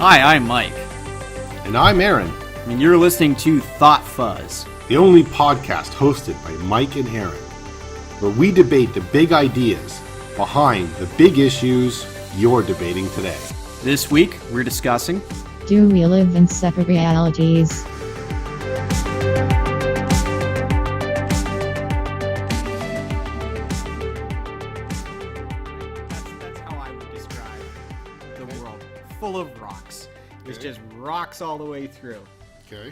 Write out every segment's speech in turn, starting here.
Hi, I'm Mike, And I'm Aaron, and you're listening to Thought Fuzz. the only podcast hosted by Mike and Aaron, where we debate the big ideas behind the big issues you're debating today. This week, we're discussing... Do we live in separate realities? That's how I would describe the world. Full of rocks. There's just rocks all the way through. Okay.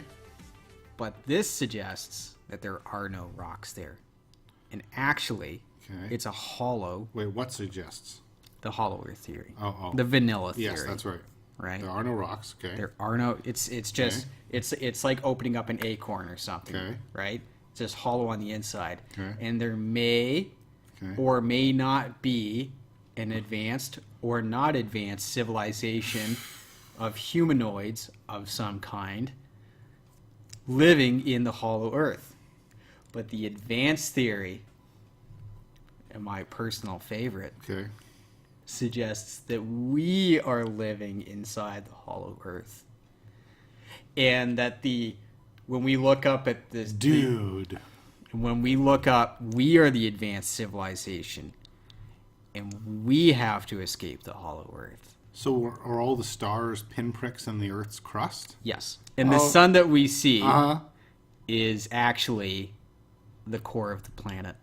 But this suggests that there are no rocks there. And actually, it's a hollow... Wait, what suggests? The hollow earth theory. Oh. The vanilla theory. Yes, that's right. Right? There are no rocks, okay. There are no... It's just... It's like opening up an acorn or something. Okay. Right? It's just hollow on the inside. Okay. And there may or may not be an advanced or not advanced civilization of humanoids of some kind living in the hollow earth. But the advanced theory, and my personal favorite, suggests that we are living inside the hollow earth. And that when we look up at this... When we look up, we are the advanced civilization. And we have to escape the hollow earth. So are all the stars pinpricks in the Earth's crust? Yes. And the sun that we see is actually the core of the planet.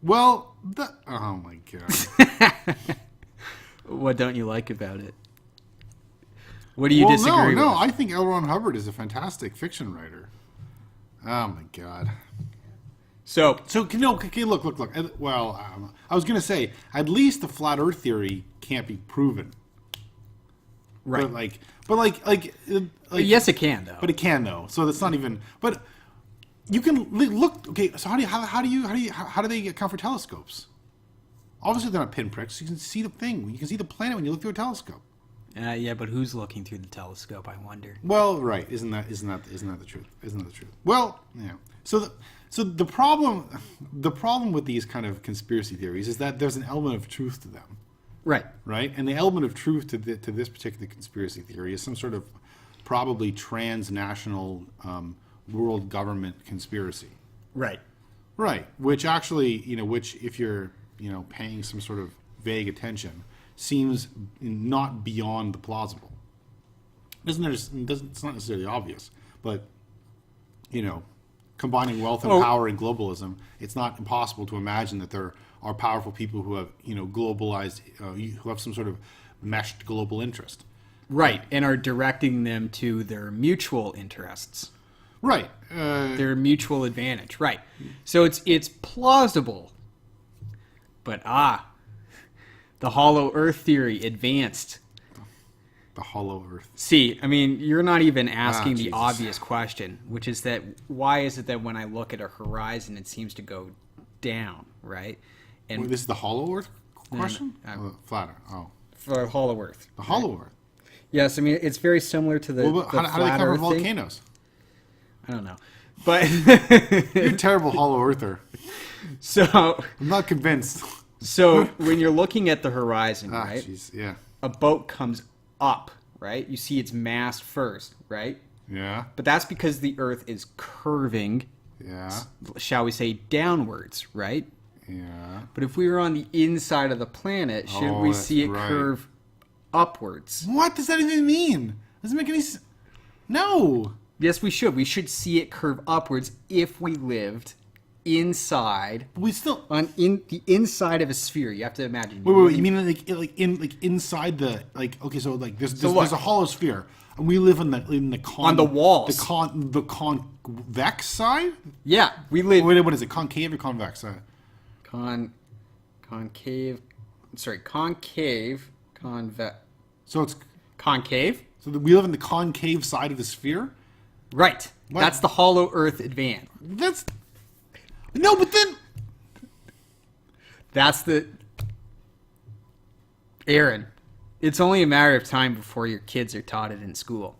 Well, oh my God. What don't you like about it? What do you disagree with? No, I think L. Ron Hubbard is a fantastic fiction writer. Oh my God. So look. Well, I was going to say, at least the flat Earth theory can't be proven. Right. But yes, it can though. But it can though. So that's not even. But you can look. Okay, so how do they account for telescopes? Obviously, they're not pinpricks. You can see the thing. You can see the planet when you look through a telescope. Yeah, but who's looking through the telescope? I wonder. Well, right. Isn't that the truth? Isn't that the truth? Well, yeah. So the problem with these kind of conspiracy theories is that there's an element of truth to them. Right. Right? And the element of truth to this particular conspiracy theory is some sort of probably transnational world government conspiracy. Right. Right. Which actually, which if you're, paying some sort of vague attention, seems not beyond the plausible. It's not necessarily obvious, but, combining wealth and power and globalism, it's not impossible to imagine that there are powerful people who have, globalized, who have some sort of meshed global interest. Right, and are directing them to their mutual interests. Right. Their mutual advantage. Right. So it's plausible. But the hollow earth theory advanced. The hollow earth. See, I mean, you're not even asking the obvious question, which is that why is it that when I look at a horizon, it seems to go down, right? And this is the hollow earth question? Flatter. Oh. For hollow earth. The hollow earth. Yes, I mean, it's very similar to the how do they cover volcanoes? I don't know. But you're a terrible hollow earther. So I'm not convinced. So when you're looking at the horizon, right? Geez, yeah. A boat comes up, right? You see its mast first, right? Yeah. But that's because the Earth is curving, shall we say, downwards, right? Yeah. But if we were on the inside of the planet, shouldn't we see it curve upwards? What does that even mean? Doesn't make any sense. No. Yes, we should. We should see it curve upwards if we lived inside. We still in the inside of a sphere. You have to imagine. Wait. You mean like inside the okay? So there's a hollow sphere, and we live on the walls. The convex side. Yeah, we live. Wait, what is it? Concave or convex side? Concave. Sorry, concave. Convex. So it's concave. So we live in the concave side of the sphere. Right. What? That's the hollow Earth advance. No, but then... That's the... Aaron, it's only a matter of time before your kids are taught it in school.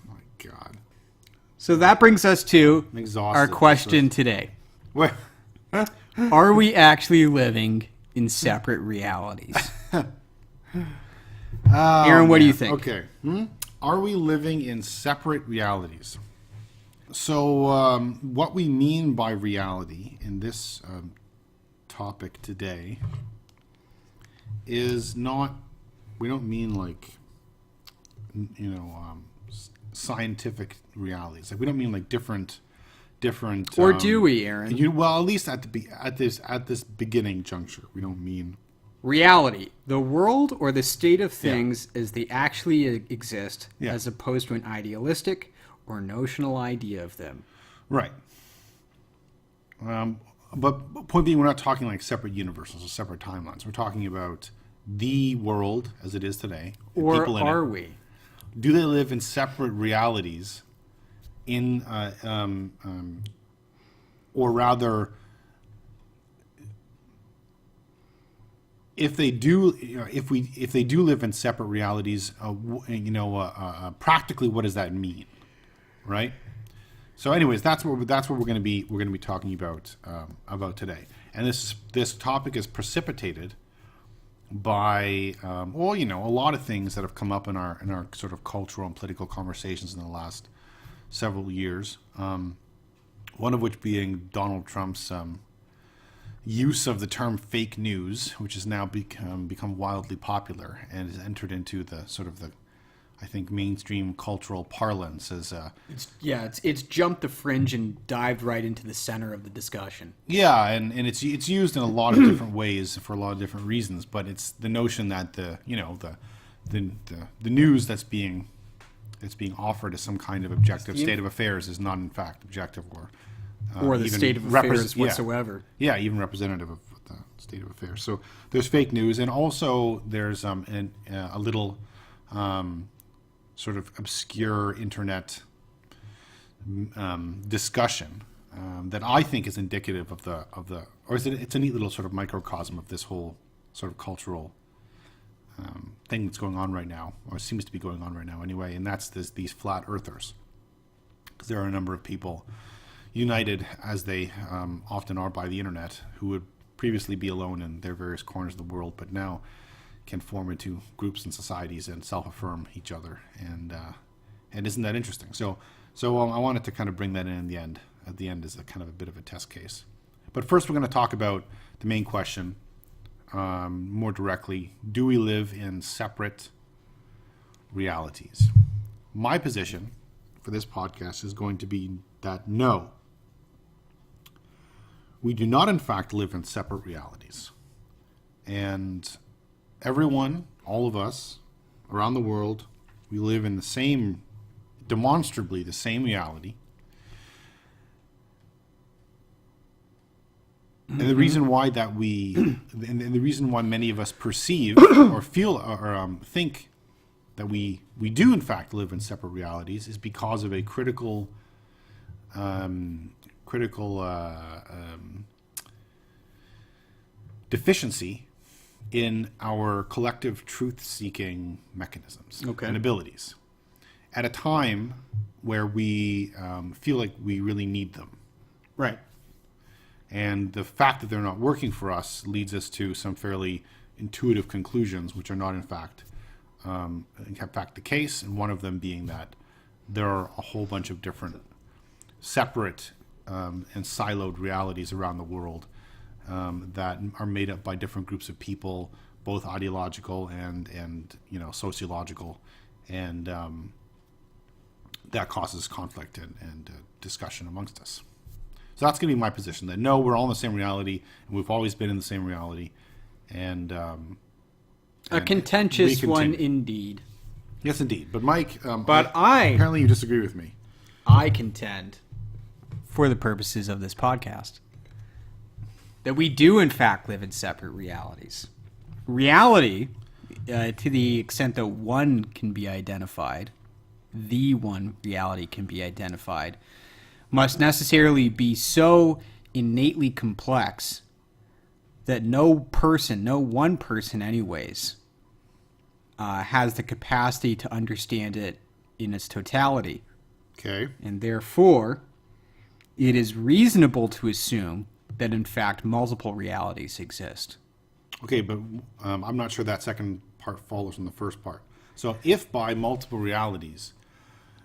Oh my God. So that brings us to our question today. What? Are we actually living in separate realities? Aaron, what do you think? Okay. Are we living in separate realities? So what we mean by reality in this topic today is not, we don't mean like, scientific realities. Like we don't mean like different. Or do we, Aaron? Well, at least at this beginning juncture, we don't mean reality, the world or the state of things as they actually exist, as opposed to an idealistic or notional idea of them. Right. But point being, we're not talking like separate universes or separate timelines. We're talking about the world as it is today. Or people in are it. we? Do they live in separate realities in, or rather, if they do, if they do live in separate realities, practically, what does that mean, right? So, anyways, that's what we're going to be talking about today, and this topic is precipitated by a lot of things that have come up in our sort of cultural and political conversations in the last several years. One of which being Donald Trump's use of the term fake news, which has now become wildly popular and has entered into the sort of I think mainstream cultural parlance as it's jumped the fringe and dived right into the center of the discussion. Yeah, and it's used in a lot of different ways for a lot of different reasons, but it's the notion that the news that's being offered as some kind of objective state of affairs is not in fact objective or the state of affairs whatsoever. Yeah, even representative of the state of affairs. So there's fake news, and also there's a little sort of obscure internet discussion that I think is indicative of the or it's a neat little sort of microcosm of this whole sort of cultural thing that's going on right now, or seems to be going on right now anyway, and that's these flat earthers. Because there are a number of people united, as they often are by the internet, who would previously be alone in their various corners of the world, but now can form into groups and societies and self-affirm each other, and isn't that interesting? So I wanted to kind of bring that in the end. At the end is a kind of a bit of a test case. But first, we're going to talk about the main question more directly: do we live in separate realities? My position for this podcast is going to be that no, we do not in fact live in separate realities. And everyone, all of us around the world, we live in the same, demonstrably the same reality. And the reason why and the reason why many of us perceive or feel or think that we do in fact live in separate realities is because of a critical deficiency in our collective truth-seeking mechanisms and abilities at a time where we feel like we really need them. Right. And the fact that they're not working for us leads us to some fairly intuitive conclusions, which are not in fact the case, and one of them being that there are a whole bunch of different separate and siloed realities around the world that are made up by different groups of people, both ideological and sociological, and that causes conflict and discussion amongst us. So that's going to be my position, that no, we're all in the same reality, and we've always been in the same reality, and a contentious one indeed. Yes, indeed. But Mike, apparently you disagree with me. I contend, for the purposes of this podcast, that we do in fact live in separate realities. Reality, to the extent that one can be identified, the one reality can be identified, must necessarily be so innately complex that no one person anyways, has the capacity to understand it in its totality. Okay. And therefore, it is reasonable to assume that in fact multiple realities exist. Okay, but I'm not sure that second part follows from the first part. So if by multiple realities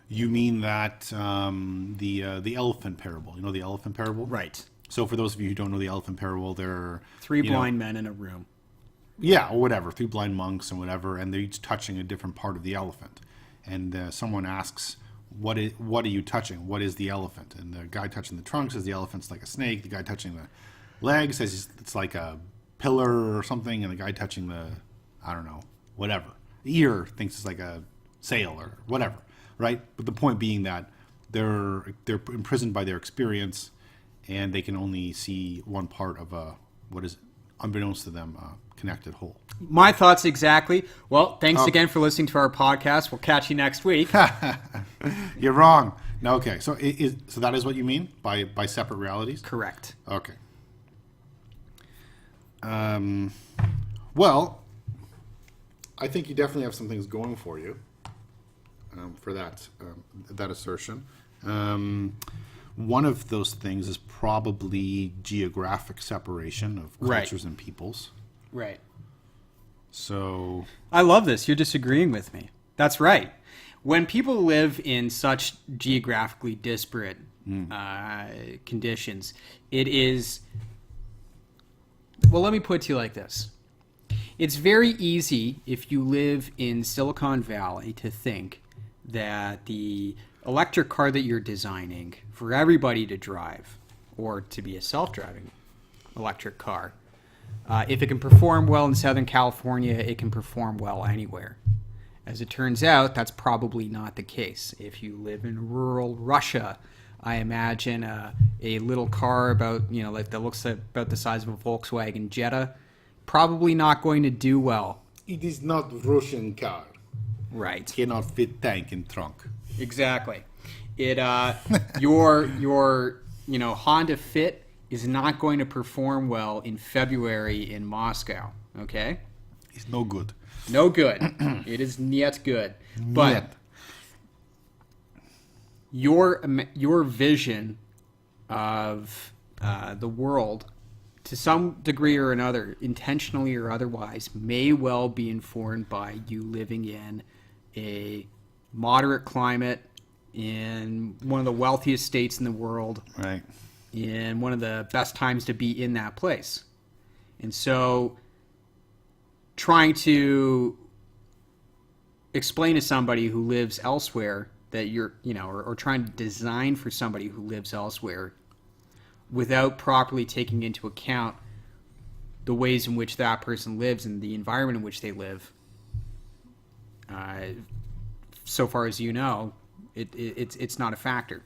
you mean that the elephant parable, you know the elephant parable? Right. So for those of you who don't know the elephant parable, there are Three blind men in a room. Yeah, or whatever, 3 blind monks and whatever, and they're each touching a different part of the elephant. And someone asks, what are you touching? What is the elephant? And the guy touching the trunk says the elephant's like a snake. The guy touching the leg says it's like a pillar or something. And the guy touching the, I don't know, whatever, ear thinks it's like a sail or whatever, right? But the point being that they're imprisoned by their experience, and they can only see one part of what is, unbeknownst to them, connected whole. My thoughts exactly. Well, thanks again for listening to our podcast. We'll catch you next week. You're wrong. No, okay. So so that is what you mean by separate realities? Correct. Okay. Well, I think you definitely have some things going for you for that assertion. One of those things is probably geographic separation of cultures and peoples. Right. So I love this. You're disagreeing with me. That's right. When people live in such geographically disparate conditions, it is... Well, let me put it to you like this. It's very easy if you live in Silicon Valley to think that the electric car that you're designing for everybody to drive, or to be a self-driving electric car, if it can perform well in Southern California, it can perform well anywhere. As it turns out, that's probably not the case. If you live in rural Russia, I imagine a little car about, that looks about the size of a Volkswagen Jetta, probably not going to do well. It is not Russian car. Right. Cannot fit tank in trunk. Exactly. It your Honda Fit is not going to perform well in February in Moscow. Okay? It's no good. No good. It is not good. But your vision of the world, to some degree or another, intentionally or otherwise, may well be informed by you living in a moderate climate in one of the wealthiest states in the world, right? In one of the best times to be in that place. And so trying to explain to somebody who lives elsewhere that you're, or trying to design for somebody who lives elsewhere without properly taking into account the ways in which that person lives and the environment in which they live, so far as you know, it's not a factor.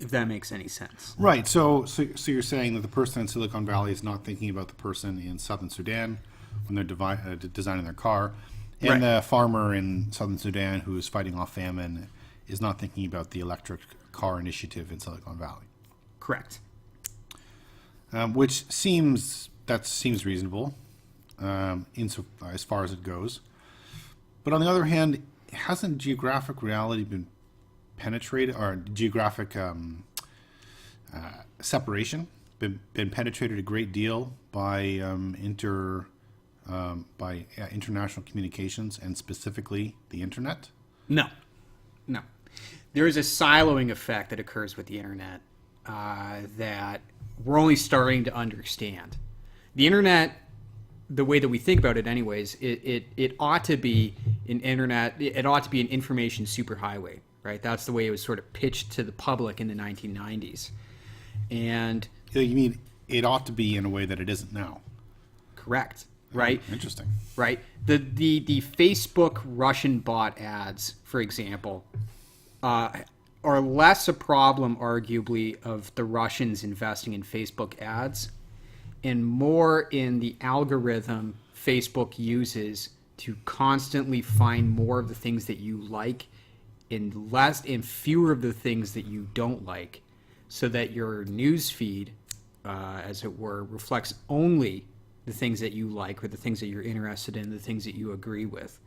If that makes any sense. Right. So you're saying that the person in Silicon Valley is not thinking about the person in Southern Sudan when they're designing their car, and the farmer in Southern Sudan who is fighting off famine is not thinking about the electric car initiative in Silicon Valley. Correct. Which seems reasonable, as far as it goes. But on the other hand, hasn't geographic reality been penetrated, or geographic separation been penetrated a great deal by international communications, and specifically the internet? No. There is a siloing effect that occurs with the internet that we're only starting to understand. The internet, the way that we think about it anyways, it ought to be an internet, it ought to be an information superhighway, right? That's the way it was sort of pitched to the public in the 1990s. And you mean it ought to be in a way that it isn't now? Correct. Right? Interesting. Right. The Facebook Russian bot ads, for example, are less a problem, arguably, of the Russians investing in Facebook ads and more in the algorithm Facebook uses to constantly find more of the things that you like and fewer of the things that you don't like, so that your news feed, as it were, reflects only the things that you like, or the things that you're interested in, the things that you agree with.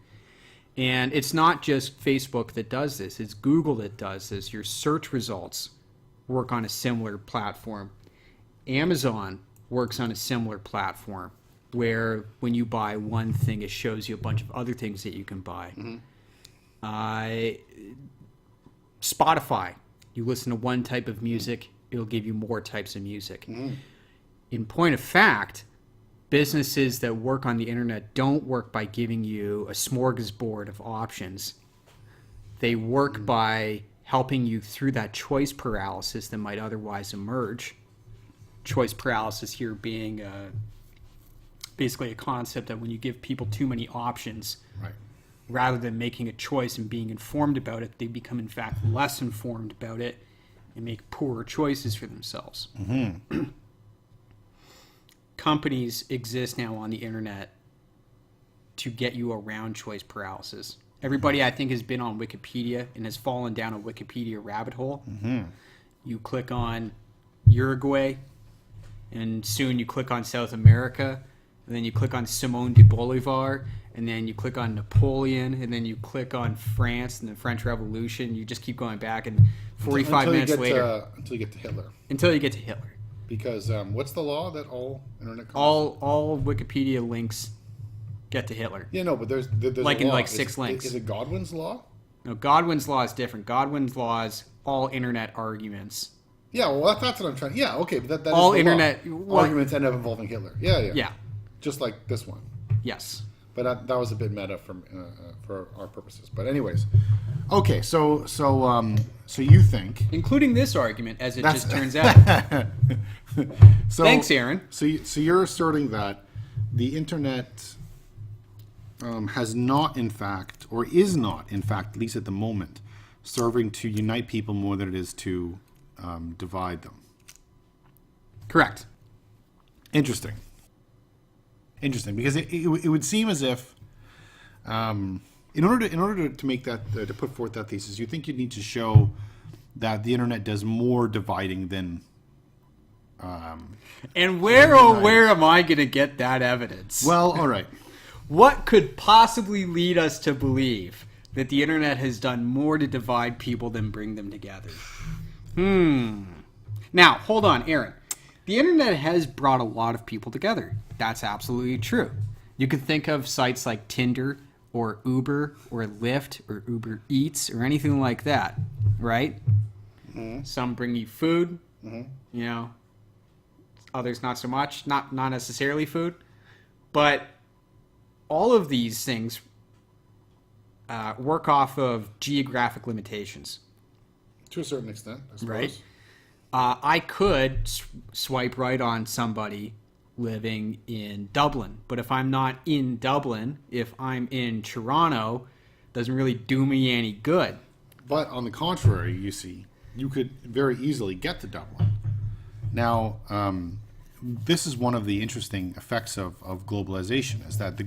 And it's not just Facebook that does this, it's Google that does this. Your search results work on a similar platform. Amazon works on a similar platform. where when you buy one thing, it shows you a bunch of other things that you can buy. Spotify, you listen to one type of music, it'll give you more types of music. In point of fact, businesses that work on the internet don't work by giving you a smorgasbord of options. They work by helping you through that choice paralysis that might otherwise emerge. Choice paralysis here being basically a concept that when you give people too many options, Right. rather than making a choice and being informed about it, they become in fact less informed about it and make poorer choices for themselves. Companies exist now on the internet to get you around choice paralysis. Everybody, I think, has been on Wikipedia and has fallen down a Wikipedia rabbit hole. You click on Uruguay, and soon you click on South America, and then you click on Simone de Bolivar, and then you click on Napoleon, and then you click on France and the French Revolution. You just keep going back, and 45 minutes later... until you get to Hitler. Until you get to Hitler. Because what's the law that all internet... All Wikipedia links get to Hitler. Yeah, no, but there's like a in law. like 6 links. Is it Godwin's law? No, Godwin's law is different. Godwin's law is all internet arguments. Yeah, well, that's what I'm trying... Yeah, okay, but that all is the internet law. Arguments end up involving Hitler. Yeah. Yeah. Just like this one. Yes. But that was a bit meta for our purposes. But anyways, okay. So you think, including this argument, as it just turns out. Thanks, Aaron. So you're asserting that the internet has not, in fact, or is not, in fact, at least at the moment, serving to unite people more than it is to divide them. Correct. Interesting, because it would seem as if, in order to make that to put forth that thesis, you think you need to show that the internet does more dividing than. And where am I going to get that evidence? Well, all right. What could possibly lead us to believe that the internet has done more to divide people than bring them together? Now, hold on, Aaron. The internet has brought a lot of people together. That's absolutely true. You can think of sites like Tinder or Uber or Lyft or Uber Eats or anything like that, right? Some bring you food, others not so much, not necessarily food. But all of these things work off of geographic limitations. To a certain extent, I suppose. Right? I could swipe right on somebody living in Dublin, but if I'm not in Dublin, if I'm in Toronto, it doesn't really do me any good. But on the contrary, you see, you could very easily get to Dublin. Now, this is one of the interesting effects of globalization, is that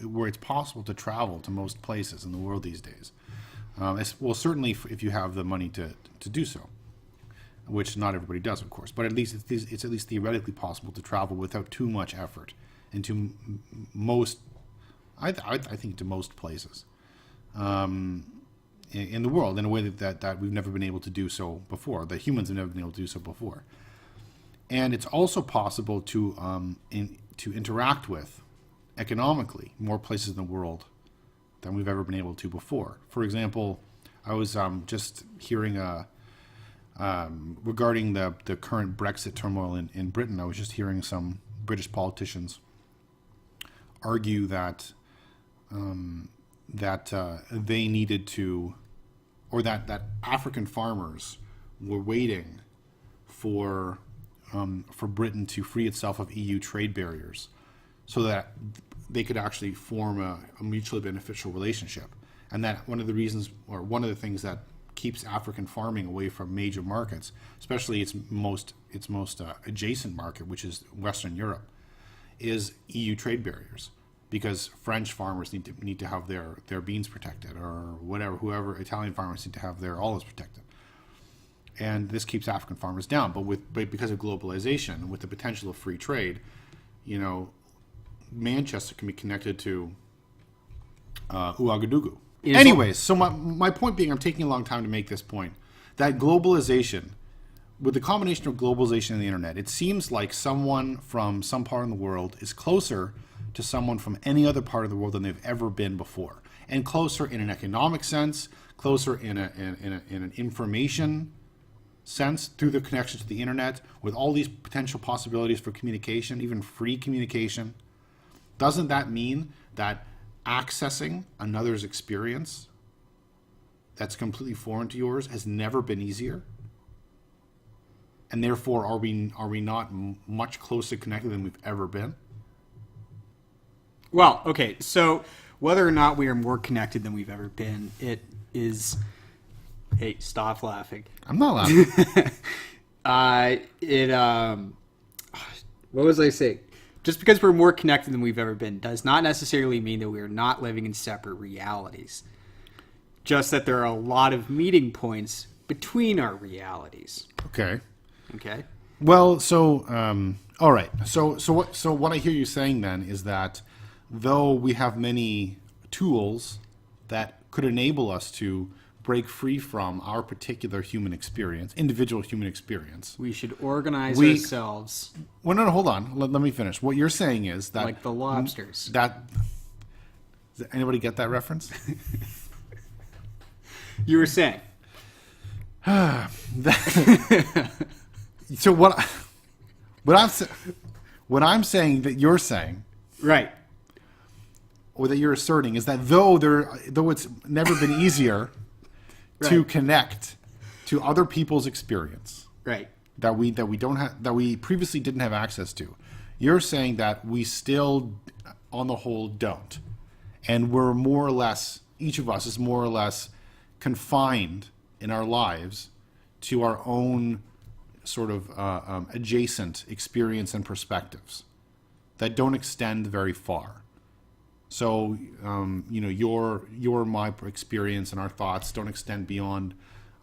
where it's possible to travel to most places in the world these days. Certainly if you have the money to do so, which not everybody does, of course. But at least it's at least theoretically possible to travel without too much effort into most, I think, to most places in the world in a way that we've never been able to do so before. That humans have never been able to do so before. And it's also possible to interact with economically more places in the world than we've ever been able to before. For example, I was just hearing regarding the current Brexit turmoil in Britain. I was just hearing some British politicians argue that they needed to, or that African farmers were waiting for Britain to free itself of EU trade barriers so that they could actually form a mutually beneficial relationship. And that one of the reasons, or one of the things that keeps African farming away from major markets, especially its most adjacent market, which is Western Europe, is EU trade barriers. Because French farmers need to have their beans protected, or whoever Italian farmers need to have their olives protected. And this keeps African farmers down. But because of globalization, with the potential of free trade, Manchester can be connected to Ouagadougou. Anyways, so my point being, I'm taking a long time to make this point, that globalization with the combination of globalization and the internet, it seems like someone from some part of the world is closer to someone from any other part of the world than they've ever been before, and closer in an economic sense, closer in an information sense through the connection to the internet, with all these potential possibilities for communication, even free communication. Doesn't that mean that accessing another's experience that's completely foreign to yours has never been easier? And therefore, are we not much closer connected than we've ever been? Well, okay, so whether or not we are more connected than we've ever been, it is... Hey, stop laughing. I'm not laughing. What was I saying? Just because we're more connected than we've ever been does not necessarily mean that we are not living in separate realities. Just that there are a lot of meeting points between our realities. Okay. Okay. Well, so all right. So what I hear you saying then is that though we have many tools that could enable us to break free from our particular human experience, individual human experience, we should organize ourselves. Well, no, hold on. Let me finish. What you're saying is that like the lobsters. Does anybody get that reference? You were saying. So what I'm saying that you're saying, right, or that you're asserting, is that though it's never been easier to connect to other people's experience, right, that we previously didn't have access to, you're saying that we still, on the whole, don't, and we're more or less, each of us is more or less confined in our lives to our own sort of adjacent experience and perspectives that don't extend very far. So, your my experience and our thoughts don't extend beyond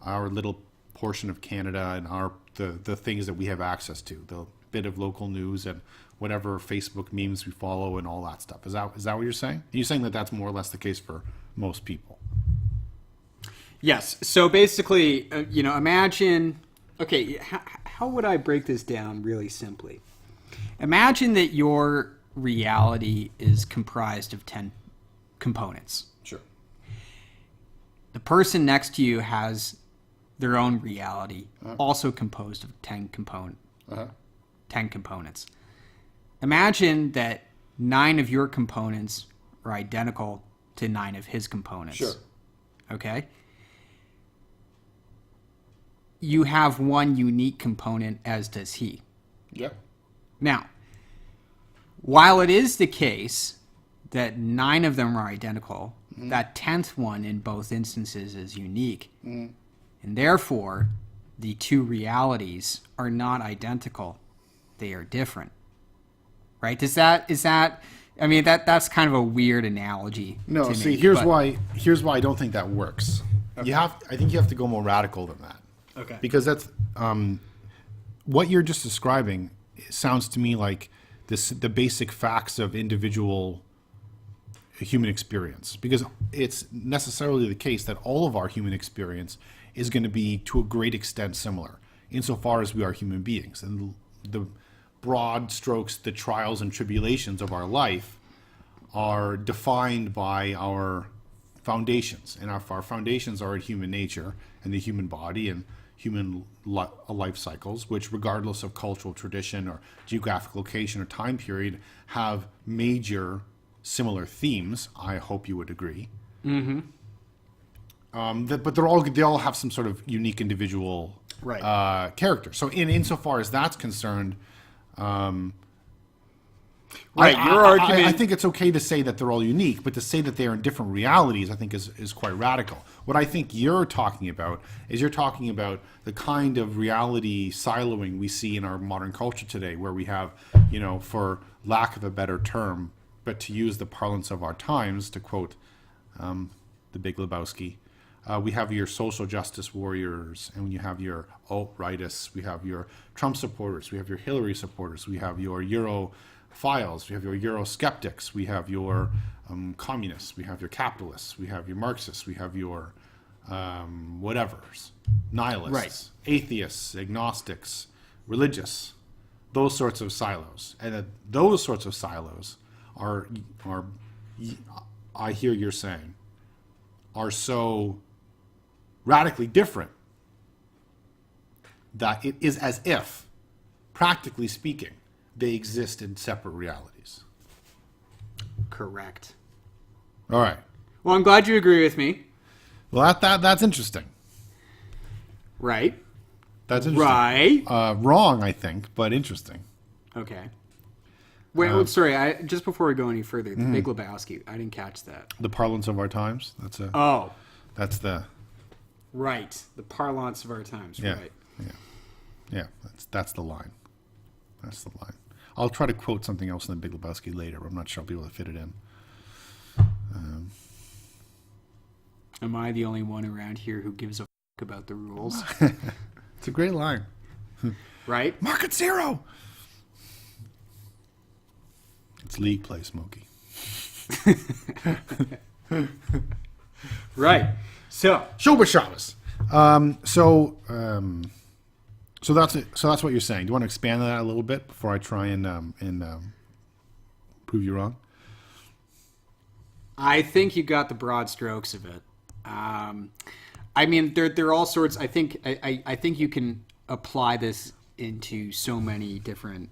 our little portion of Canada and the things that we have access to, the bit of local news and whatever Facebook memes we follow and all that stuff. Is that what you're saying? Are you saying that that's more or less the case for most people? Yes. So basically, imagine. Okay, how would I break this down really simply? Imagine that your reality is comprised of 10 components. Sure. The person next to you has their own reality, also composed of 10 components. Imagine that 9 of your components are identical to 9 of his components. Sure. Okay? You have one unique component, as does he. Yep. Now, while it is the case that 9 of them are identical, that 10th one in both instances is unique. And therefore, the two realities are not identical. They are different. Right? That's kind of a weird analogy. No, to see, me, here's why I don't think that works. Okay. I think you have to go more radical than that. Okay. Because that's what you're just describing sounds to me like the basic facts of individual human experience, because it's necessarily the case that all of our human experience is going to be to a great extent similar insofar as we are human beings, and the broad strokes, the trials and tribulations of our life are defined by our foundations, and our foundations are in human nature and the human body and human life cycles, which, regardless of cultural tradition or geographic location or time period, have major similar themes. I hope you would agree. Mm-hmm. But they all have some sort of unique individual character. So insofar as that's concerned, your argument. I think it's okay to say that they're all unique, but to say that they are in different realities, I think is quite radical. What I think you're talking about is the kind of reality siloing we see in our modern culture today, where we have, for lack of a better term, but to use the parlance of our times, to quote the Big Lebowski, we have your social justice warriors, and you have your alt-rightists, we have your Trump supporters, we have your Hillary supporters, we have your Europhiles, we have your Eurosceptics, we have your communists, we have your capitalists, we have your Marxists, we have your whatevers, nihilists, Right. atheists, agnostics, religious, those sorts of silos. And that those sorts of silos are, I hear you're saying, are so radically different that it is as if, practically speaking, they exist in separate realities. Correct. All right. Well, I'm glad you agree with me. Well, that's interesting. Right. That's interesting. Right. Wrong, I think, but interesting. Okay. Wait, sorry. Just before we go any further, the Big Lebowski. I didn't catch that. The parlance of our times. Oh, That's the. right. The parlance of our times. Yeah. Right. Yeah. That's the line. That's the line. I'll try to quote something else in the Big Lebowski later, but I'm not sure I'll be able to fit it in. Am I the only one around here who gives a f*** about the rules? It's a great line. Right? Market zero. It's league play, Smokey. Right. So Shoba Shabbos. So that's it. So that's what you're saying. Do you want to expand on that a little bit before I try and prove you wrong? I think you got the broad strokes of it. I mean, there are all sorts. I think you can apply this into so many different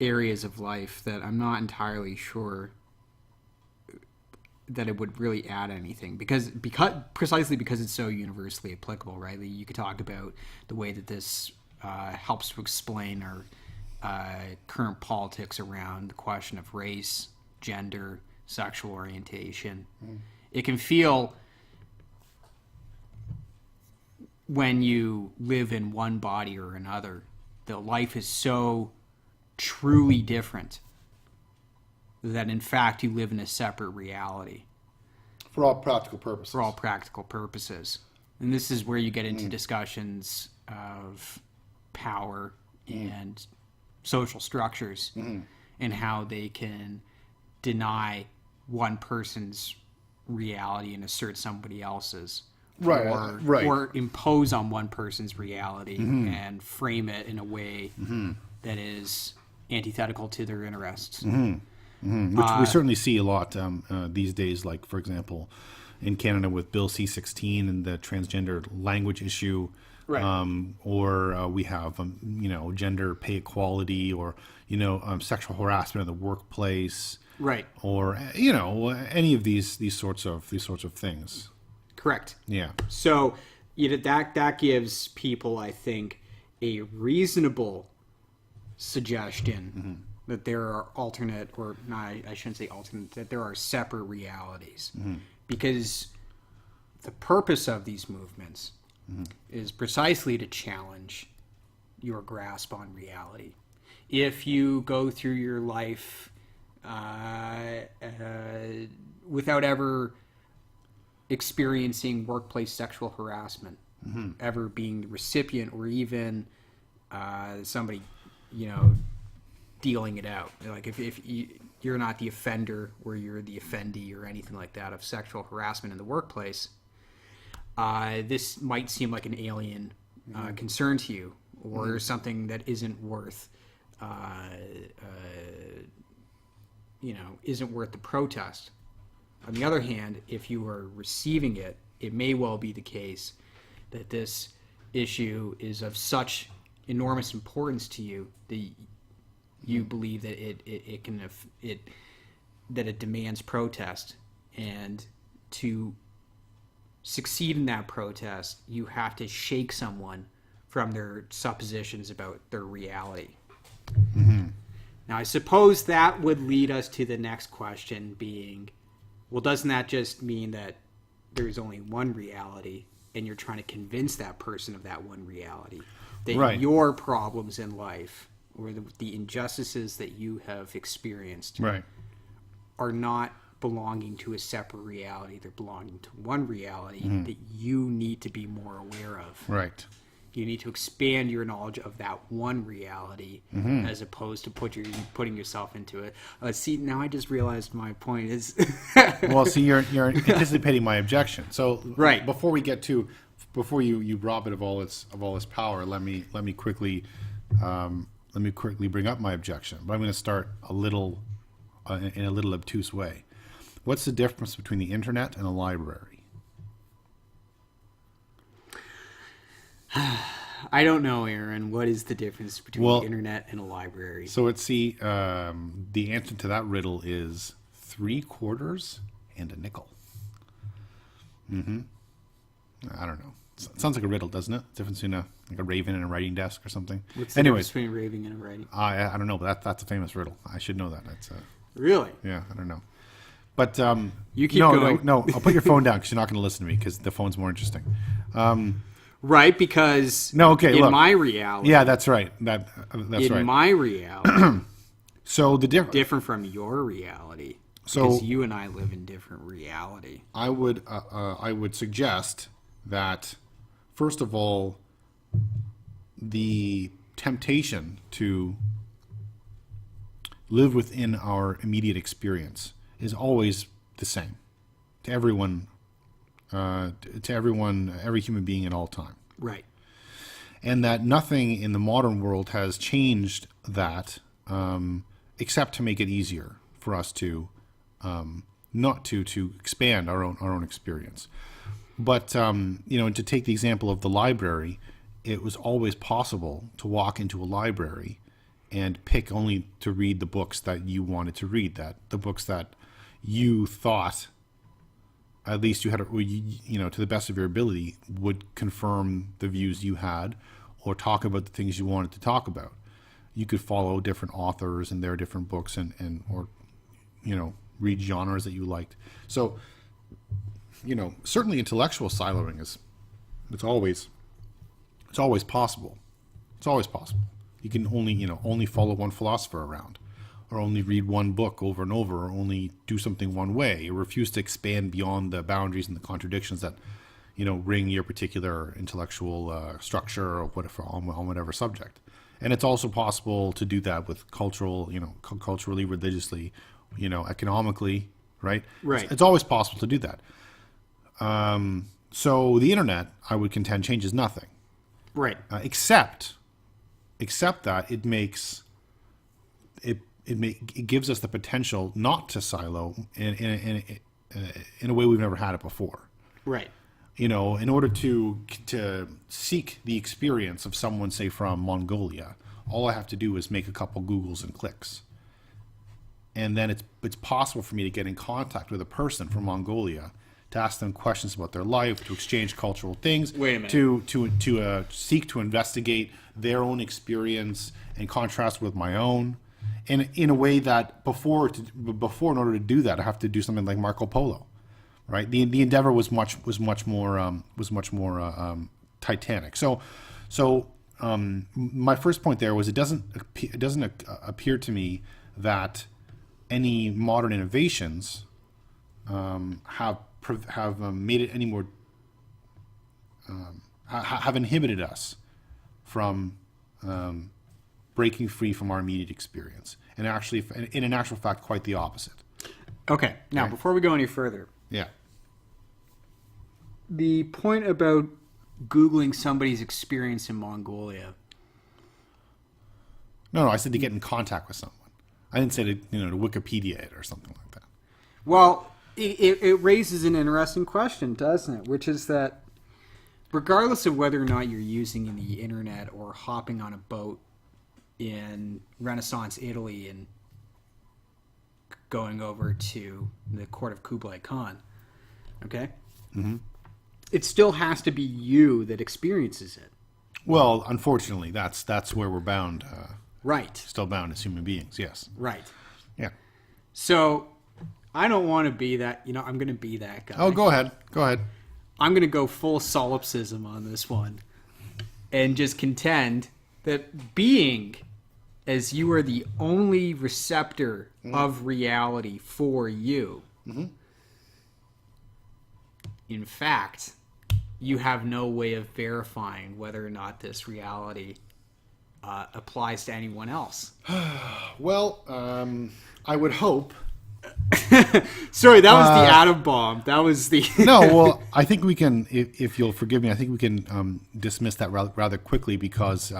areas of life that I'm not entirely sure that it would really add anything because precisely because it's so universally applicable, right? You could talk about the way that this helps to explain our current politics around the question of race, gender, sexual orientation. It can feel, when you live in one body or another, that life is so truly different that in fact you live in a separate reality. For all practical purposes. For all practical purposes. And this is where you get into discussions of power and social structures and how they can deny one person's reality and assert somebody else's. Right, or impose on one person's reality and frame it in a way that is antithetical to their interests. Which we certainly see a lot these days, like, for example, in Canada with Bill C-16 and the transgender language issue. Right. Or we have, gender pay equality or, sexual harassment in the workplace. Right. Or, any of these sorts of things. Correct. Yeah. So that gives people, I think, a reasonable suggestion that there are alternate, or not, I shouldn't say alternate, that there are separate realities. Because the purpose of these movements is precisely to challenge your grasp on reality. If you go through your life without ever experiencing workplace sexual harassment, ever being the recipient or even somebody, dealing it out. Like if you're not the offender or you're the offendee or anything like that of sexual harassment in the workplace, this might seem like an alien concern to you or something that isn't worth, isn't worth the protest. On the other hand, if you are receiving it, it may well be the case that this issue is of such enormous importance to you that you believe that it demands protest, and to succeed in that protest, you have to shake someone from their suppositions about their reality. Now, I suppose that would lead us to the next question being, well, doesn't that just mean that there's only one reality and you're trying to convince that person of that one reality? That your problems in life or the injustices that you have experienced are not belonging to a separate reality. They're belonging to one reality that you need to be more aware of. Right. You need to expand your knowledge of that one reality as opposed to putting yourself into it. See, now I just realized my point is... Well, see, you're anticipating my objection. So right. Before you rob it of all its power, let me quickly bring up my objection. But I'm going to start a little in a little obtuse way. What's the difference between the internet and a library? I don't know, Aaron. What is the difference between the internet and a library? So let's see. The answer to that riddle is 3/4 and a nickel. I don't know. Sounds like a riddle, doesn't it? Difference between a raven and a writing desk or something. What's the difference between a raven and a writing? I don't know, but that's a famous riddle. I should know that. That's really? Yeah, I don't know. But you keep going. No. I'll put your phone down because you're not going to listen to me because the phone's more interesting. Right, because my reality... Yeah, that's right. That's right. In my reality... So the different from your reality. Because you and I live in different reality. I would suggest that, first of all, the temptation to live within our immediate experience is always the same to everyone, every human being at all time. Right. And that nothing in the modern world has changed that, except to make it easier for us to not to expand our own experience. But to take the example of the library, it was always possible to walk into a library and pick only to read the books that you wanted to read, that the books that you thought, at least you had, to the best of your ability, would confirm the views you had or talk about the things you wanted to talk about. You could follow different authors and their different books and read genres that you liked. So, certainly intellectual siloing it's always possible. It's always possible. You can only follow one philosopher around, or only read one book over and over, or only do something one way, or refuse to expand beyond the boundaries and the contradictions that, ring your particular intellectual structure or whatever on whatever subject. And it's also possible to do that with culturally, religiously, economically, right? Right. It's always possible to do that. So the internet, I would contend, changes nothing. Right. Except that it makes it gives us the potential not to silo in a way we've never had it before. Right. In order to seek the experience of someone, say, from Mongolia, all I have to do is make a couple Googles and clicks. And then it's possible for me to get in contact with a person from Mongolia, to ask them questions about their life, to exchange cultural things, Wait a minute. to seek to investigate their own experience and contrast with my own, and in a way that before in order to do that, I have to do something like Marco Polo, right? The endeavor was much more titanic. So my first point there was it doesn't appear to me that any modern innovations have made it any more have inhibited us from breaking free from our immediate experience, and actually, in actual fact, quite the opposite. Okay. Now, Right. Before we go any further, Yeah. the point about Googling somebody's experience in Mongolia. No, I said to get in contact with someone. I didn't say to Wikipedia it or something like that. Well, it raises an interesting question, doesn't it? Which is that regardless of whether or not you're using the internet or hopping on a boat in Renaissance Italy and going over to the court of Kublai Khan, okay? Mm-hmm. It still has to be you that experiences it. Well, unfortunately, that's where we're bound. Right. Still bound as human beings, yes. Right. Yeah. So I don't want to be that, I'm going to be that guy. Oh, go ahead. I'm going to go full solipsism on this one and just contend that being as you are the only receptor of reality for you, in fact, you have no way of verifying whether or not this reality applies to anyone else. Well, I would hope. Sorry, that was the atom bomb. That was the... No, well, I think we can, if you'll forgive me, I think we can dismiss that rather quickly because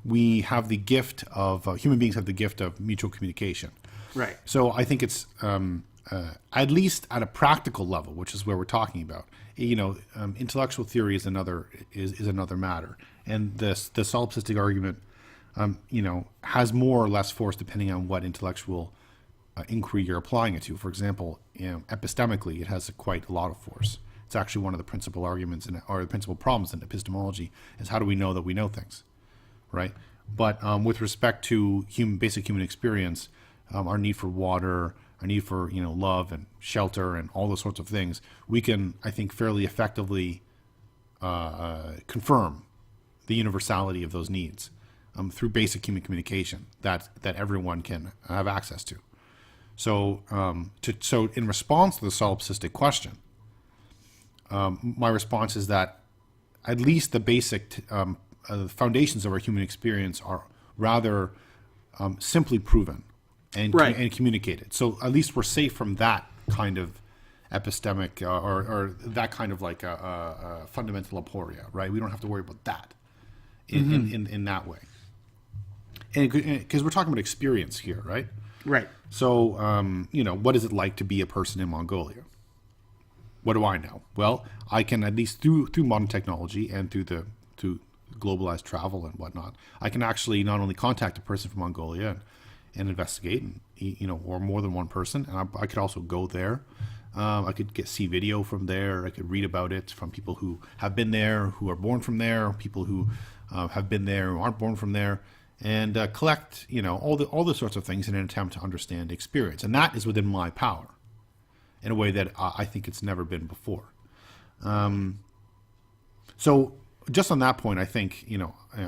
we have the gift of, human beings have the gift of mutual communication. Right. So I think it's, at least at a practical level, which is where we're talking about, intellectual theory is another matter. And the solipsistic argument, has more or less force depending on what intellectual inquiry you're applying it to. For example, epistemically, it has quite a lot of force. It's actually one of the principal arguments or the principal problems in epistemology is how do we know that we know things, right? But with respect to basic human experience, our need for water, our need for love and shelter and all those sorts of things, we can, I think, fairly effectively confirm the universality of those needs through basic human communication that everyone can have access to. So, so in response to the solipsistic question, my response is that at least the basic foundations of our human experience are rather simply proven and communicated. So at least we're safe from that kind of epistemic or that kind of like a fundamental aporia, right? We don't have to worry about that in that way. And because we're talking about experience here, right? Right. So, what is it like to be a person in Mongolia? What do I know? Well, I can at least through modern technology and through globalized travel and whatnot, I can actually not only contact a person from Mongolia and investigate, or more than one person, and I could also go there. I could see video from there. I could read about it from people who have been there, who are born from there, people who have been there who aren't born from there. And collect, all the sorts of things in an attempt to understand experience, and that is within my power, in a way that I think it's never been before. So, just on that point, I think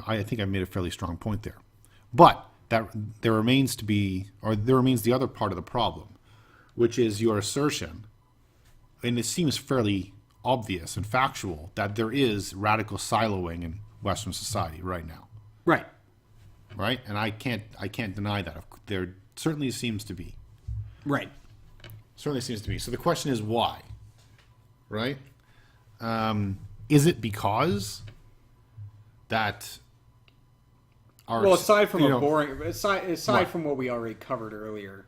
I think I made a fairly strong point there. But that there remains the other part of the problem, which is your assertion, and it seems fairly obvious and factual that there is radical siloing in Western society right now. Right. Right, and I can't deny that. There certainly seems to be. Right. Certainly seems to be. So the question is why, right? Is it because that our aside from aside from what we already covered earlier,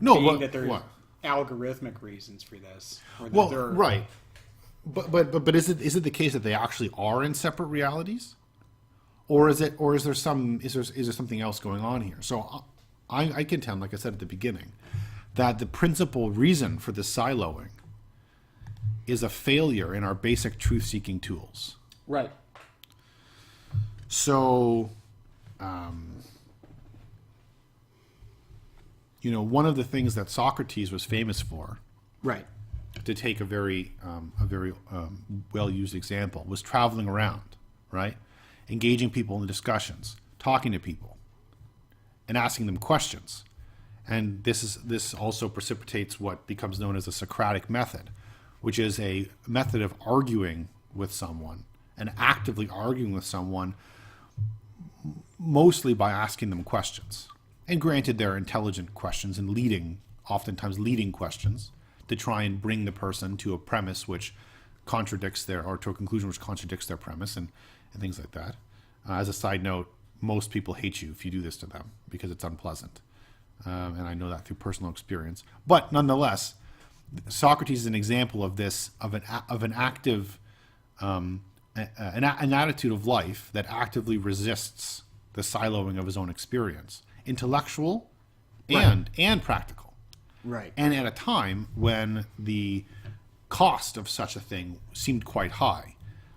that there's algorithmic reasons for this. Right. But is it the case that they actually are in separate realities? Or is there something else going on here? So I contend, like I said at the beginning, that the principal reason for this siloing is a failure in our basic truth-seeking tools. Right. So, one of the things that Socrates was famous for, right, to take a very well-used example, was traveling around, right? Engaging people in discussions, talking to people, and asking them questions. And this also precipitates what becomes known as a Socratic method, which is a method of arguing with someone and actively arguing with someone, mostly by asking them questions. And granted, they're intelligent questions and oftentimes leading questions to try and bring the person to a premise which contradicts to a conclusion which contradicts their premise and things like that. As a side note, most people hate you if you do this to them because it's unpleasant. And I know that through personal experience. But nonetheless, Socrates is an example of this, of an active, an attitude of life that actively resists the siloing of his own experience, intellectual and practical. Right. And at a time when the cost of such a thing seemed quite high.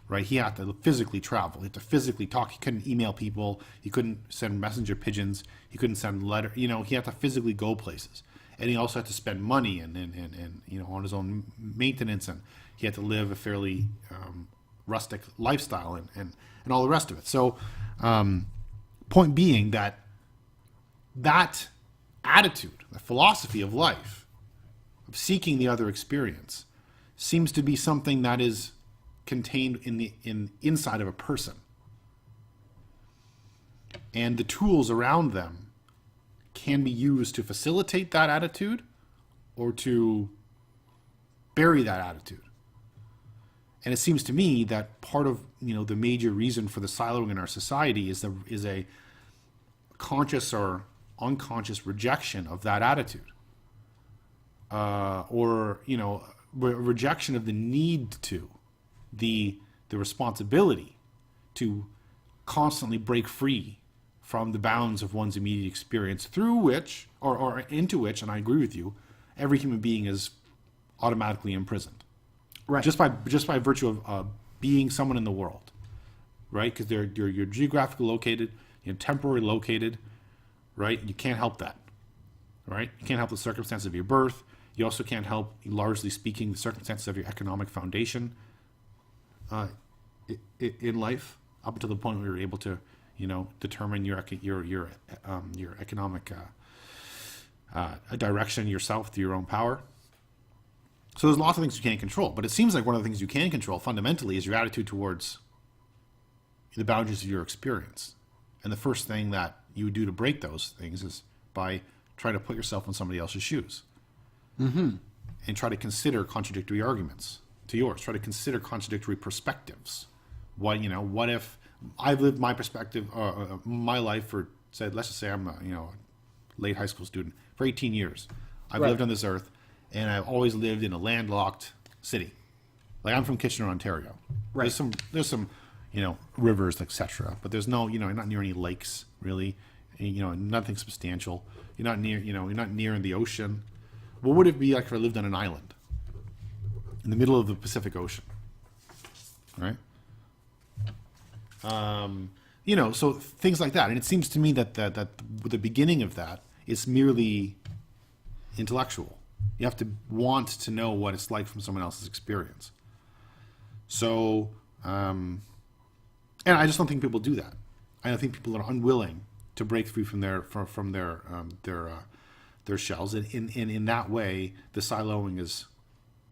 Right, he had to physically travel. He had to physically talk. He couldn't email people. He couldn't send messenger pigeons. He couldn't send letter. He had to physically go places, and he also had to spend money and on his own maintenance, and he had to live a fairly rustic lifestyle and all the rest of it. So, point being that attitude, the philosophy of life, of seeking the other experience, seems to be something that is contained inside of a person. And the tools around them can be used to facilitate that attitude or to bury that attitude. And it seems to me that part of the major reason for the siloing in our society is a conscious or unconscious rejection of that attitude, or rejection of the need to, the responsibility to constantly break free from the bounds of one's immediate experience, through which or into which, and I agree with you, every human being is automatically imprisoned. Right. Just by virtue of being someone in the world, right? Because you're geographically located, you're temporarily located, right? You can't help that, right? You can't help the circumstances of your birth. You also can't help, largely speaking, the circumstances of your economic foundation in life, up until the point where you're able to, determine your economic direction yourself through your own power. So there's lots of things you can't control, but it seems like one of the things you can control fundamentally is your attitude towards the boundaries of your experience. And the first thing that you would do to break those things is by trying to put yourself in somebody else's shoes. Mm-hmm. And try to consider contradictory arguments to yours. Try to consider contradictory perspectives. What if I've lived my perspective, my life for, let's just say I'm a late high school student for 18 years. I've lived on this earth, and I've always lived in a landlocked city. Like, I'm from Kitchener, Ontario. Right. There's some rivers, etc. But there's no, you're not near any lakes really. Nothing substantial. You're not near the ocean. What would it be like if I lived on an island in the middle of the Pacific Ocean? Right? So things like that. And it seems to me that the beginning of that is merely intellectual. You have to want to know what it's like from someone else's experience. So, and I just don't think people do that. I don't think people are unwilling to break free from their shells. And in that way, the siloing is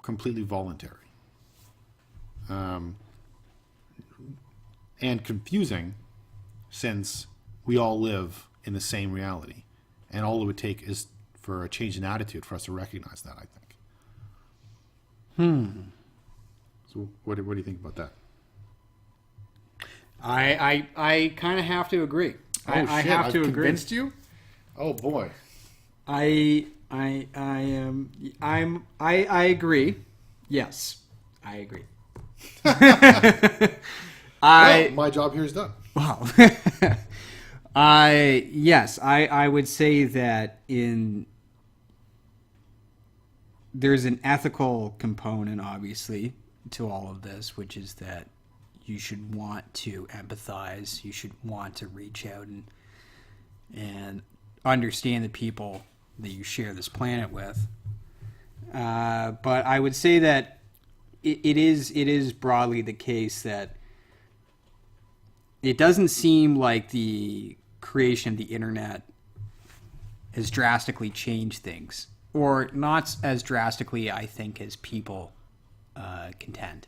completely voluntary. And confusing, since we all live in the same reality. And all it would take is for a change in attitude for us to recognize that, I think. So what do you think about that? I kind of have to agree. I have to agree. Convinced you? Oh boy. I agree. Yes, I agree. My job here is done. Wow. I would say that there's an ethical component, obviously, to all of this, which is that you should want to empathize, you should want to reach out and understand the people that you share this planet with. But I would say that it is broadly the case that it doesn't seem like the creation of the internet has drastically changed things, or not as drastically, I think, as people contend.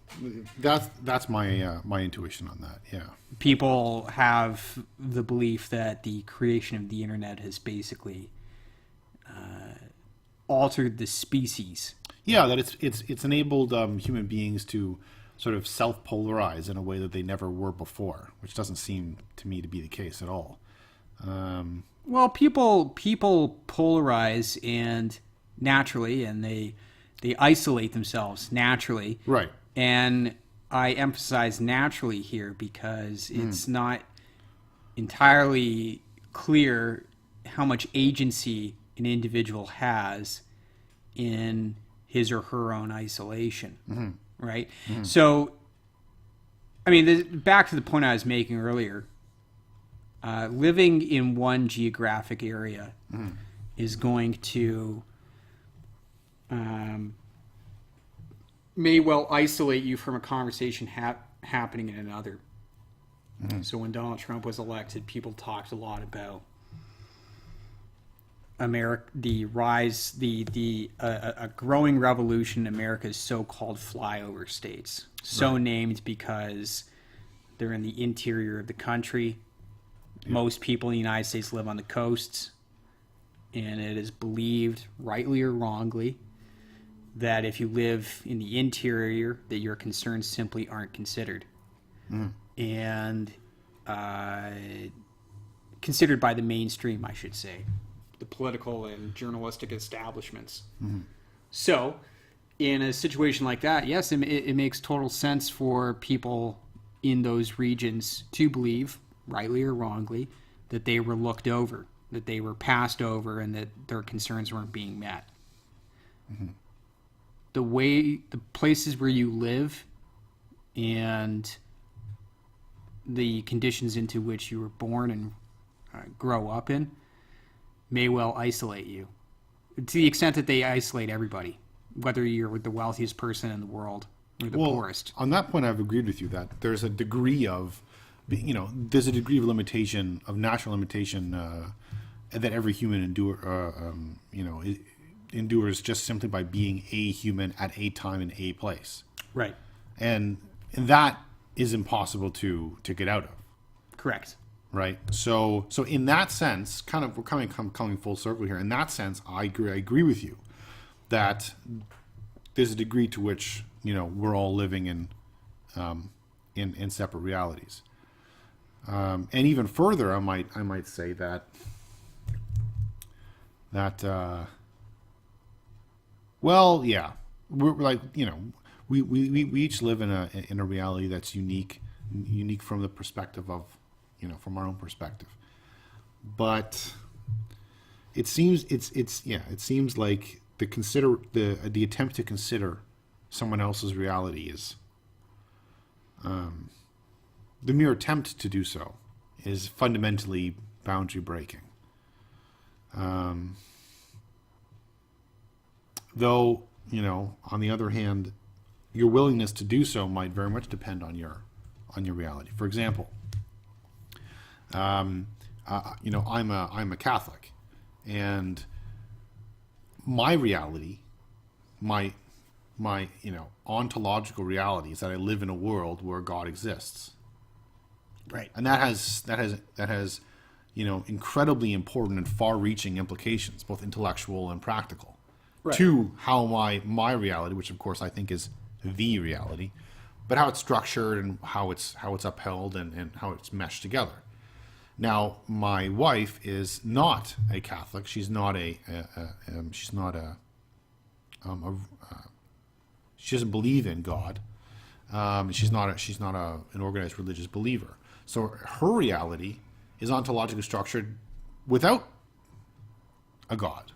That's my my intuition on that. Yeah, people have the belief that the creation of the internet has basically altered the species. Yeah, that it's enabled human beings to sort of self-polarize in a way that they never were before, which doesn't seem to me to be the case at all. Well, people polarize and naturally, and they isolate themselves naturally. Right. And I emphasize naturally here because it's not entirely clear how much agency an individual has in his or her own isolation. Mm-hmm. Right? Mm-hmm. So, I mean, back to the point I was making earlier, living in one geographic area is going to may well isolate you from a conversation happening in another. Mm-hmm. So when Donald Trump was elected, people talked a lot about America, the rise, a growing revolution in America's so-called flyover states, so named because they're in the interior of the country. Most people in the United States live on the coasts, and it is believed, rightly or wrongly, that if you live in the interior, that your concerns simply aren't considered. And considered by the mainstream, I should say, the political and journalistic establishments. So, in a situation like that, yes, it makes total sense for people in those regions to believe, rightly or wrongly, that they were looked over, that they were passed over, and that their concerns weren't being met. The places where you live and the conditions into which you were born and grow up in may well isolate you, to the extent that they isolate everybody, whether you're the wealthiest person in the world or the poorest. On that point, I've agreed with you that there's a degree of, there's a degree of limitation, of natural limitation, that every human endures just simply by being a human at a time in a place. Right. And that is impossible to get out of. Correct. Right. So in that sense, kind of, we're coming full circle here. In that sense, I agree with you that there's a degree to which we're all living in separate realities. And even further, I might say that we're like, we each live in a reality that's unique from the perspective of, from our own perspective. But it seems it seems like the attempt to consider someone else's reality is, the mere attempt to do so is fundamentally boundary breaking. Though, on the other hand, your willingness to do so might very much depend on your reality. For example, I'm a Catholic, and my reality, my ontological reality is that I live in a world where God exists. Right. And that has incredibly important and far-reaching implications, both intellectual and practical, to how my reality, which of course I think is the reality, but how it's structured and how it's upheld and how it's meshed together. Now, my wife is not a Catholic. She's not she doesn't believe in God. She's not an organized religious believer. So her reality is ontologically structured without a God.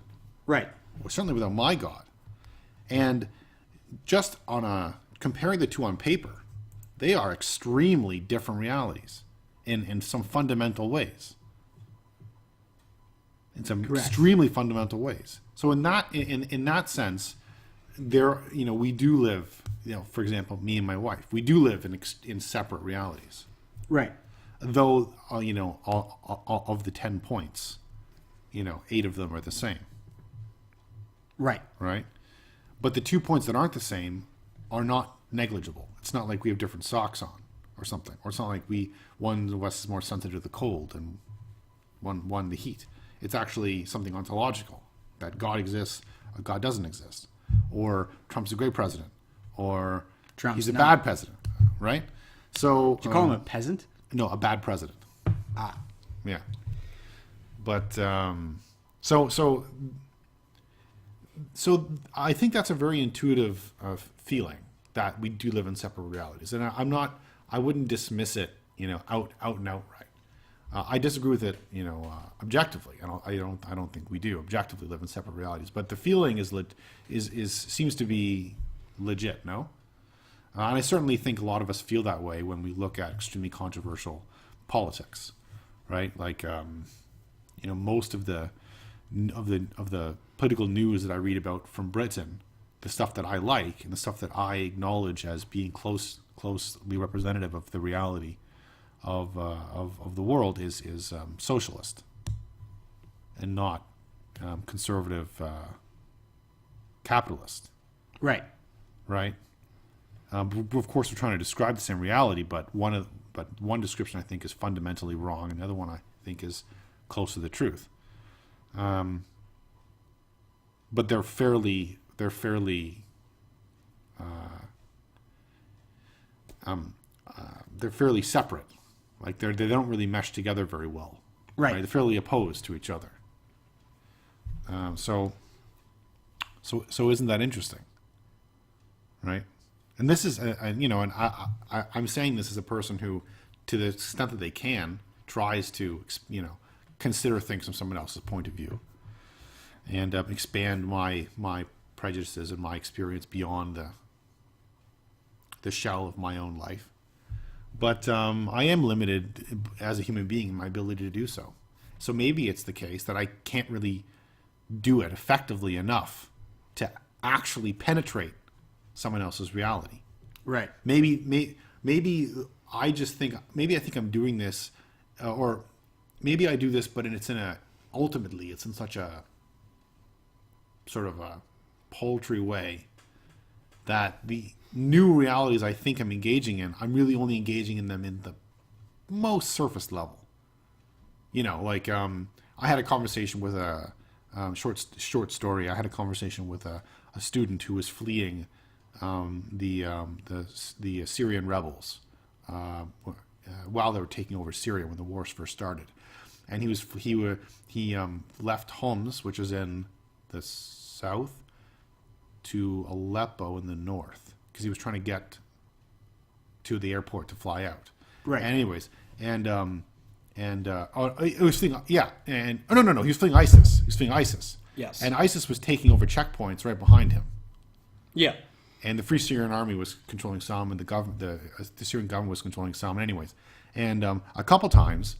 Right. Well, certainly without my God. And just comparing the two on paper, they are extremely different realities in some fundamental ways. In some extremely fundamental ways. So in that sense, we do live, for example, me and my wife, we do live in separate realities. Right. Though, all of the 10 points, 8 of them are the same. Right. Right? But the 2 points that aren't the same are not negligible. It's not like we have different socks on or something. Or it's not like one of us is more sensitive to the cold and one the heat. It's actually something ontological, that God exists or God doesn't exist. Or Trump's a great president. Or he's a bad president. Right? So Did you call him a peasant? No, a bad president. Ah. Yeah. But so I think that's a very intuitive feeling that we do live in separate realities, and I wouldn't dismiss it, out and outright. I disagree with it, objectively. I don't think we do objectively live in separate realities, but the feeling seems to be legit, no? And I certainly think a lot of us feel that way when we look at extremely controversial politics, right? Like, most of the political news that I read about from Britain, the stuff that I like and the stuff that I acknowledge as being closely representative of the reality of the world is socialist and not conservative capitalist, Right. right? Of course, we're trying to describe the same reality, but one description I think is fundamentally wrong, and the other one I think is close to the truth. But they're fairly separate. Like they don't really mesh together very well. Right. They're fairly opposed to each other. So isn't that interesting? Right. And this is, and I'm saying this as a person who, to the extent that they can, tries to, consider things from someone else's point of view, and expand my prejudices and my experience beyond the shell of my own life. But I am limited as a human being in my ability to do so. So maybe it's the case that I can't really do it effectively enough to actually penetrate someone else's reality. Right. Maybe I think I'm doing this, or maybe I do this, but ultimately it's in such a sort of a paltry way that the new realities I think I'm engaging in, I'm really only engaging in them in the most surface level. I had a conversation with a short story. I had a conversation with a student who was fleeing the Syrian rebels while they were taking over Syria when the wars first started, and he left Homs, which is in the south, to Aleppo in the north because he was trying to get to the airport to fly out. Right. And anyways, he was fleeing. Yeah, and no, he was fleeing ISIS. He was fleeing ISIS. Yes. And ISIS was taking over checkpoints right behind him. Yeah. And the Free Syrian Army was controlling some, and the Syrian government was controlling some. Anyways, and a couple times,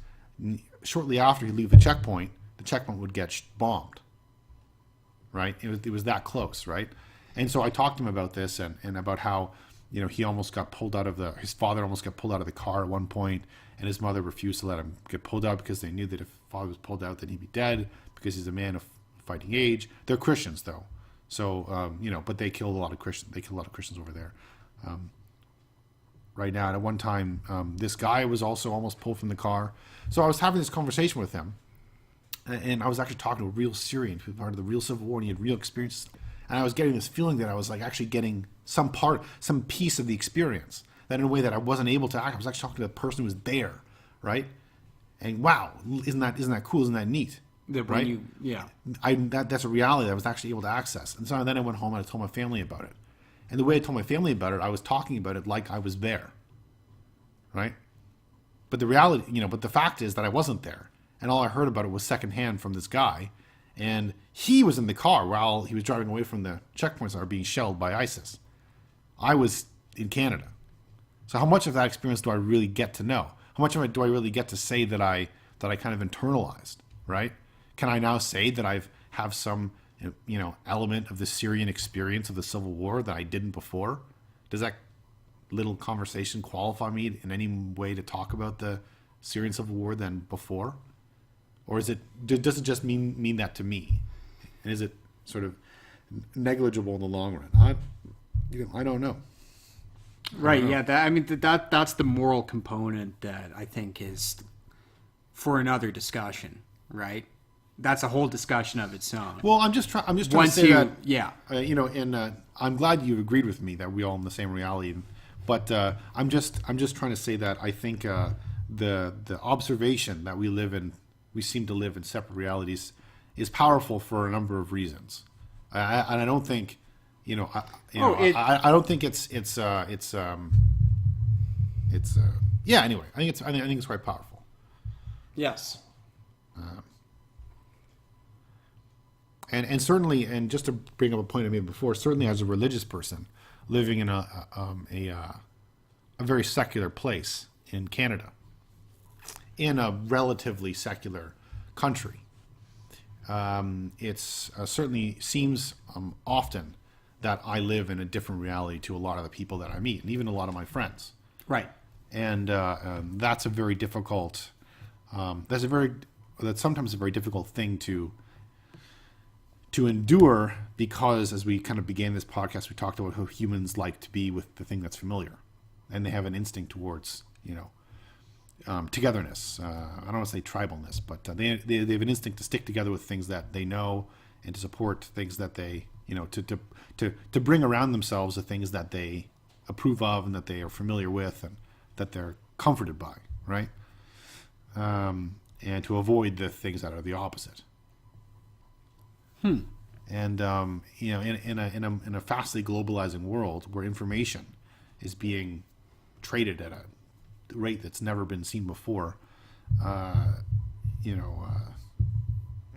shortly after he'd leave the checkpoint would get bombed. Right? It was that close, right? And so I talked to him about this and about how, he almost got pulled out of his father almost got pulled out of the car at one point, and his mother refused to let him get pulled out because they knew that if father was pulled out, then he'd be dead because he's a man of fighting age. They're Christians though. So, but they killed a lot of Christians. They killed a lot of Christians over there. Right now, and at one time, this guy was also almost pulled from the car. So I was having this conversation with him, and I was actually talking to a real Syrian who was part of the real civil war, and he had real experiences. And I was getting this feeling that I was like actually getting some piece of the experience, that in a way that I wasn't able to act. I was actually talking to the person who was there, right? And wow, isn't that cool? Isn't that neat? Right? That's a reality that I was actually able to access. And so then I went home and I told my family about it. And the way I told my family about it, I was talking about it like I was there, right? But the reality, but the fact is that I wasn't there. And all I heard about it was secondhand from this guy. And he was in the car while he was driving away from the checkpoints that were being shelled by ISIS. I was in Canada. So how much of that experience do I really get to know? How much of it do I really get to say that I kind of internalized, right? Can I now say that I have some, element of the Syrian experience of the Civil War that I didn't before? Does that little conversation qualify me in any way to talk about the Syrian Civil War than before? Or does it just mean that to me? And is it sort of negligible in the long run? I don't know. Right. Yeah. That's the moral component that I think is for another discussion. Right. That's a whole discussion of its own. Well, I'm just trying to say that. Yeah. And I'm glad you agreed with me that we all in the same reality. But I'm just trying to say that I think the observation that we seem to live in separate realities is powerful for a number of reasons. And I don't think. I don't think it's yeah. Anyway, I think it's quite powerful. Yes. And certainly, and just to bring up a point I made before, certainly as a religious person living in a very secular place in Canada, in a relatively secular country, it's certainly seems often that I live in a different reality to a lot of the people that I meet, and even a lot of my friends. Right. And that's a very difficult. That's sometimes a very difficult thing to to endure because, as we kind of began this podcast, we talked about how humans like to be with the thing that's familiar, and they have an instinct towards, togetherness. I don't want to say tribalness, but they have an instinct to stick together with things that they know and to support things that they, to bring around themselves the things that they approve of and that they are familiar with and that they're comforted by, right? And to avoid the things that are the opposite. And in a fastly globalizing world where information is being traded at a rate that's never been seen before,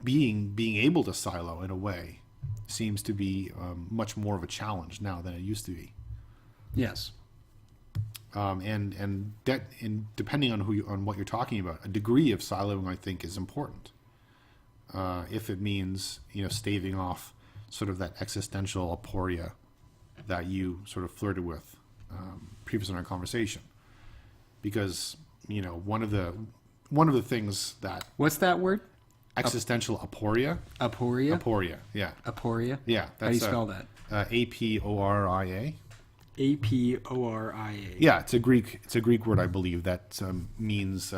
being able to silo in a way seems to be much more of a challenge now than it used to be. Yes. And depending on what you're talking about, a degree of siloing I think is important. If it means staving off sort of that existential aporia that you sort of flirted with previously in our conversation, because one of the things that what's that word? Existential aporia. Aporia. Yeah. Aporia. Yeah. How do you spell that? Aporia. Aporia. Yeah, it's a Greek word, I believe, that means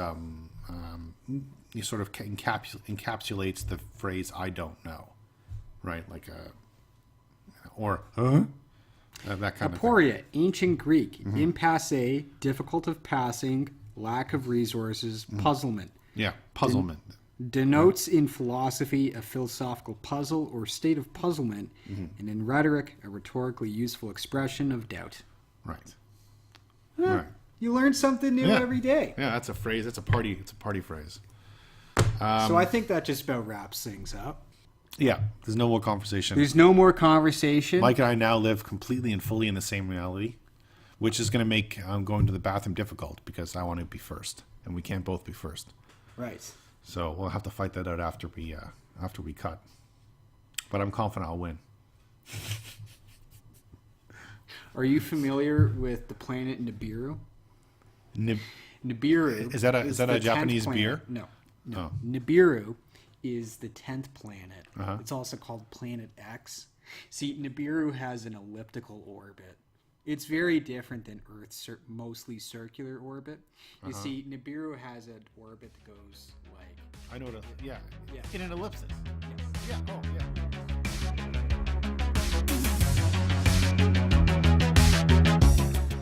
it sort of encapsulates the phrase "I don't know," right? Like or that kind of thing. Aporia, ancient Greek, impasse, difficult of passing, lack of resources, puzzlement. Yeah, puzzlement. Denotes in philosophy a philosophical puzzle or state of puzzlement, and in rhetoric a rhetorically useful expression of doubt. Right. Right. You learn something new every day. Yeah, that's a phrase. It's a party phrase. So I think that just about wraps things up. Yeah, there's no more conversation. There's no more conversation. Mike and I now live completely and fully in the same reality, which is going to make going to the bathroom difficult because I want to be first, and we can't both be first. Right. So we'll have to fight that out after we cut. But I'm confident I'll win. Are you familiar with the planet Nibiru? Nibiru. Is that a Japanese planet. beer? No. Oh. Nibiru is the 10th planet. Uh-huh. It's also called Planet X. See, Nibiru has an elliptical orbit. It's very different than Earth's mostly circular orbit. You see, Nibiru has an orbit that goes like... I know what yeah. Yeah. In an ellipsis. Yes. Yeah, oh, yeah.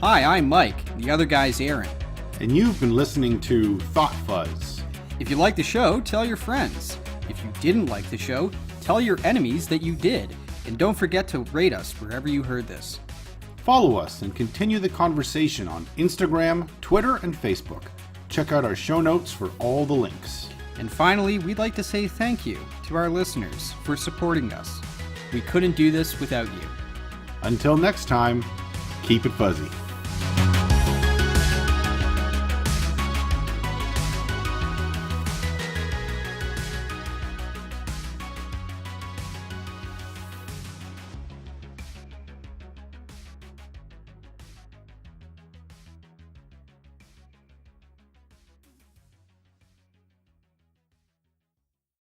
Hi, I'm Mike. The other guy's Aaron. And you've been listening to Thought Fuzz. If you like the show, tell your friends. If you didn't like the show, tell your enemies that you did. And don't forget to rate us wherever you heard this. Follow us and continue the conversation on Instagram, Twitter, and Facebook. Check out our show notes for all the links. And finally, we'd like to say thank you to our listeners for supporting us. We couldn't do this without you. Until next time, keep it fuzzy.